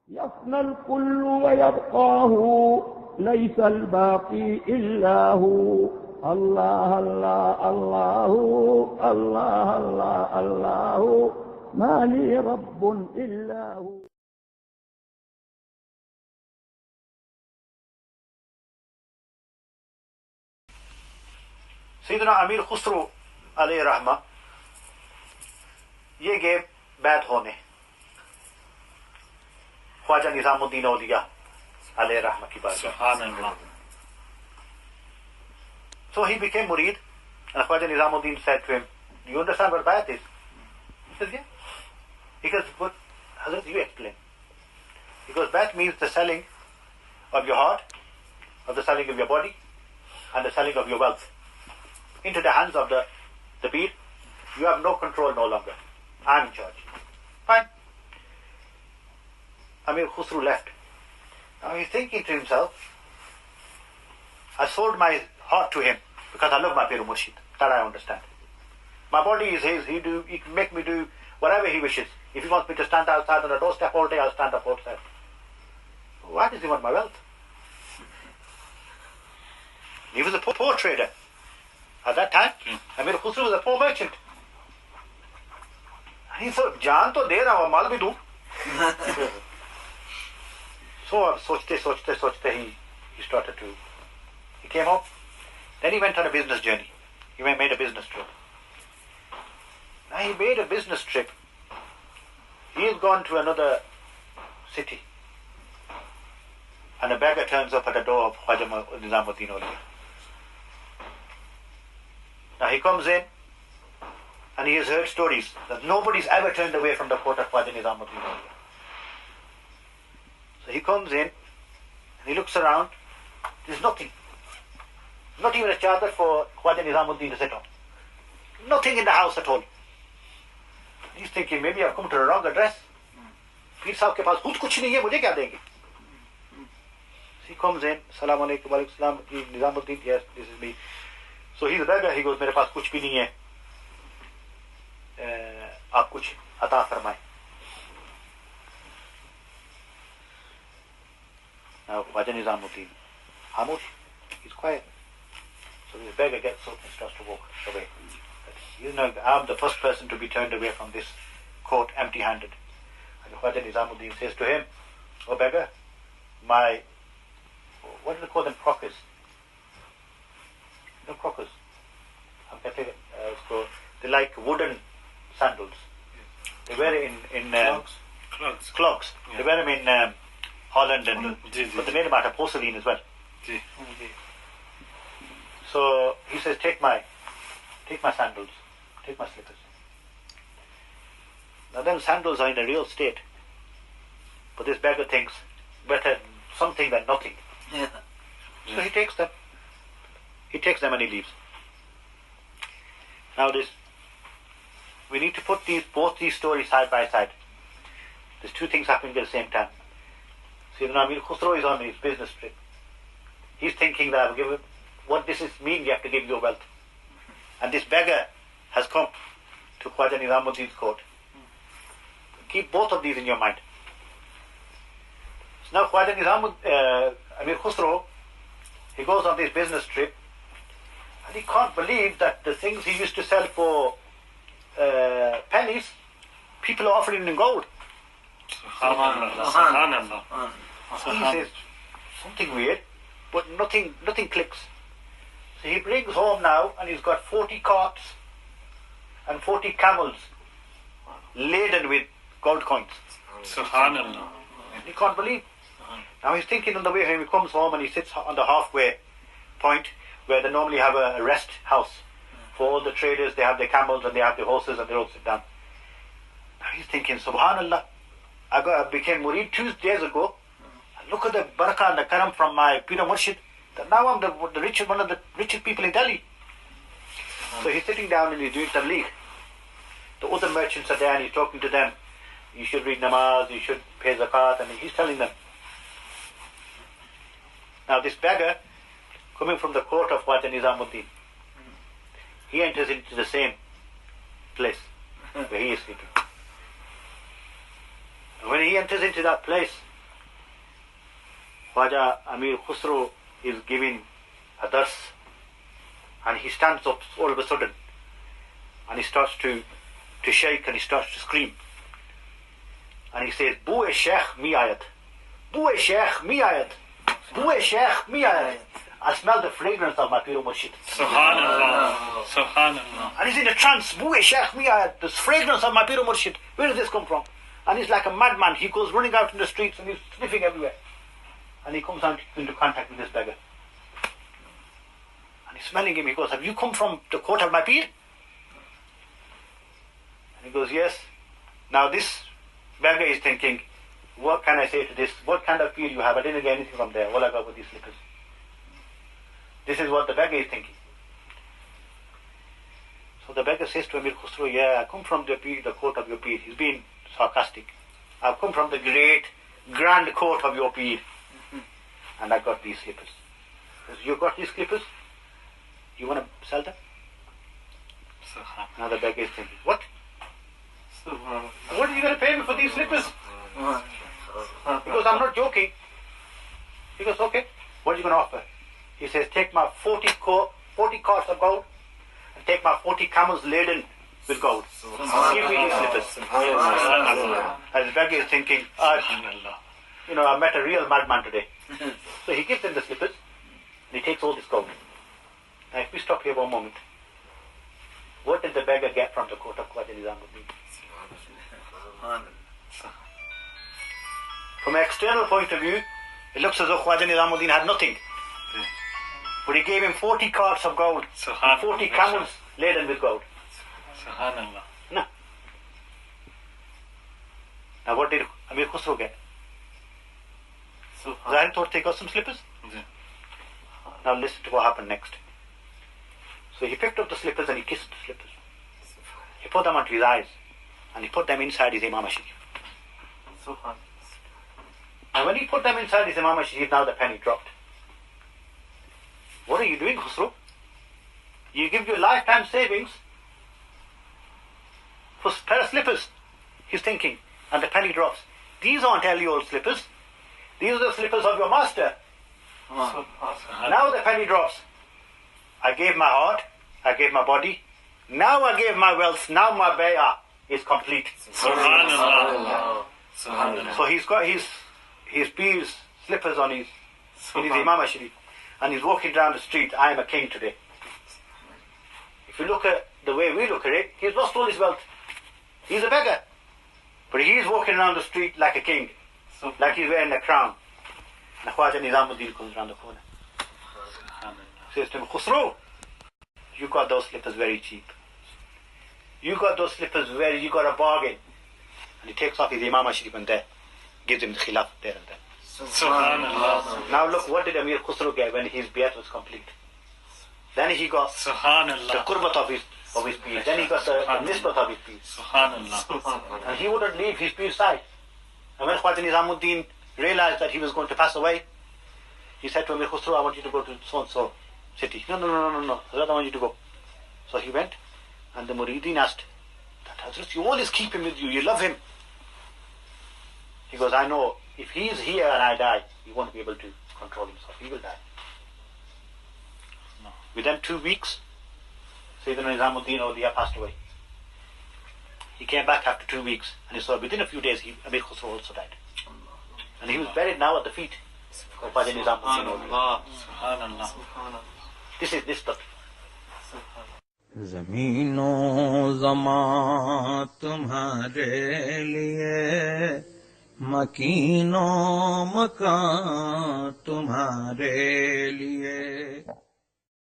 يفنى الكل ويبقاه ليس الباقي إلا هو الله الله الله الله الله الله ما لي رب إلا هو. Sayyiduna Ameer Khusroo alayhi rahma ये गए बैत होने ख्वाजा निजामुद्दीन औलिया alayhi rahma की बात. So he became Murshid, and Khwaja Nizaamudeen said to him, "Do you understand what Bayat is?" He says, "Yeah." He goes, "But Hadrat, you explain." He goes, "Bayat means the selling of your heart, of the selling of your body, and the selling of your wealth into the hands of the Peer. You have no control no longer. I'm in charge." Fine. Ameer Khusroo left. Now he's thinking to himself, I sold my heart to him because I love my Pir Murshid. That I understand. My body is his. He can make me do whatever he wishes. If he wants me to stand outside on the doorstep all day, I'll stand up outside. Why does he want my wealth? He was a poor trader. At that time, Ameer Khusroo was a poor merchant. And he thought, "Jaan to de raha hu, mal bhi do." So, sochte, he started to. He came home. Then he went on a business journey. He made a business trip. Now he made a business trip. He has gone to another city. And a beggar turns up at the door of Khwaja Nizaamudeen Aulia. Now he comes in and he has heard stories that nobody's ever turned away from the court of Khwaja Nizaamudeen Aulia. So he comes in and he looks around. There's nothing. Not even a chadar for Khwaja Nizaamudeen to sit on. Nothing in the house at all. He's thinking, maybe I've come to the wrong address. Peer Sahib ke paas khud kuch nahi hai, mujhe kya denge? He comes in, Salaam alaikum, wa alaikum salam, Nizaamudeen, yes, this is me. So he's a beggar, he goes, mere paas kuch bhi nahi hai. Aap kuch ata farmaye. Now Khwaja Nizaamudeen, Hamush, he's quiet. So this beggar gets up and starts to walk away. You know, I'm the first person to be turned away from this court empty-handed. And Khwaja Nizaamudeen says to him, "Oh beggar, what do they call them, crockers? No crockers. They're like wooden sandals. They wear it in clogs. Yeah. They wear them in Holland, but they made them out of porcelain as well. So he says, take my sandals, take my slippers. Now them sandals are in a real state, but this beggar thinks better something than nothing. Yeah. So he takes them. He takes them and he leaves. Now we need to put both these stories side by side. There's two things happening at the same time. Sayyiduna Ameer Khusroo is on his business trip. He's thinking that I've given. What this is mean, you have to give your wealth. And this beggar has come to Khwaja Nizaamudeen's court. Keep both of these in your mind. So now Khwaja Ameer Khusroo, he goes on this business trip and he can't believe that the things he used to sell for pennies, people are offering in gold. Subhanallah. So he says, something weird, but nothing clicks. So he brings home now and he's got 40 carts and 40 camels laden with gold coins. Subhanallah. He can't believe. Now he's thinking on the way home, he comes home and he sits on the halfway point where they normally have a rest house. For all the traders, they have their camels and they have their horses and they all sit down. Now he's thinking, Subhanallah, I became Murshid 2 days ago. Look at the barakah and the karam from my Pir Murshid. Now I'm one of the richest people in Delhi. So he's sitting down and he's doing tabligh. The other merchants are there and he's talking to them. You should read namaz, you should pay zakat, and he's telling them. Now this beggar, coming from the court of Khwaja Nizaamudeen, he enters into the same place where he is sleeping. And when he enters into that place, Khwaja Ameer Khusroo is giving a dars, and he stands up all of a sudden and he starts to shake and he starts to scream, and he says, Booe Sheikh mi ayat, Booe Sheikh mi ayat, Booe Sheikh mi ayat. I smell the fragrance of my Pir Murshid. Subhanallah. Subhanallah. And he's in a trance. Booe Sheikh mi ayat, this fragrance of my Pir Murshid. Where does this come from? And he's like a madman. He goes running out in the streets and he's sniffing everywhere. And he comes out into contact with this beggar. And he's smelling him. He goes, have you come from the court of my Pir? And he goes, yes. Now this beggar is thinking, what can I say to this? What kind of Pir you have? I didn't get anything from there. All I got were these slippers. This is what the beggar is thinking. So the beggar says to Ameer Khusroo, yeah, I come from the court of your Pir. He's being sarcastic. I've come from the great, grand court of your Pir. And I got these slippers. You got these slippers? You want to sell them? Now the beggar is thinking, what? What are you going to pay me for these slippers? He goes, I'm not joking. He goes, okay, what are you going to offer? He says, take my 40 carts of gold and take my 40 camels laden with gold. Give me these slippers. And the beggar is thinking, I met a real madman today. So he gives him the slippers and he takes all this gold. Now if we stop here one moment, what did the beggar get from the court of Khwaja Nizaamudeen? From an external point of view, it looks as though Khwaja Nizaamudeen had nothing. But he gave him 40 carts of gold, and 40 camels laden with gold. Subhanallah. No. Now what did Ameer Khusroo get? Zahir thought they got some slippers. Now listen to what happened next. So he picked up the slippers and he kissed the slippers. He put them onto his eyes and he put them inside his Imam Sharif. And when he put them inside his Imam Sharif, now the penny dropped. What are you doing, Khusroo? You give your lifetime savings for a pair of slippers. He's thinking, and the penny drops. These aren't any old slippers. These are the slippers of your master. Now the penny drops. I gave my heart, I gave my body, now I gave my wealth, now my bayah is complete. Subhanallah. Subhanallah. So he's got his Pir's slippers on in his Imam Sharif, and he's walking down the street. I am a king today. If you look at the way we look at it, he's lost all his wealth. He's a beggar. But he's walking around the street like a king, like he's wearing a crown. And Khwaja Nizaamudeen comes around the corner. Says to him, Khusroo, you got those slippers very cheap. You got those slippers you got a bargain. And he takes off his Imam Sharif and there gives him the khilaf there and then. Subhanallah. Now look, what did Ameer Khusroo get when his bayat was complete? Then he got Subhanallah. the qurbat of his Pir. Then he got the Nisbat of his Pir. Subhanallah. And he wouldn't leave his Pir's side. And when Khwaja Nizaamudeen realized that he was going to pass away, he said to Ameer Khusroo, I want you to go to so-and-so city. No. Hadrat, I want you to go. So he went, and the Murideen asked, that Hadrat, you always keep him with you, you love him. He goes, I know, if he is here and I die, he won't be able to control himself, he will die. Within 2 weeks, Sayyiduna Nizaamudeen Aulia passed away. He came back after 2 weeks, and he saw within a few days, Ameer Khusroo also died. And he was buried now at the feet of Khwaja Nizaamudeen Aulia. Subhanallah. This is Nisbat. ज़मीनो ज़मां तुम्हारे लिए, मकीनो मकान तुम्हारे लिए।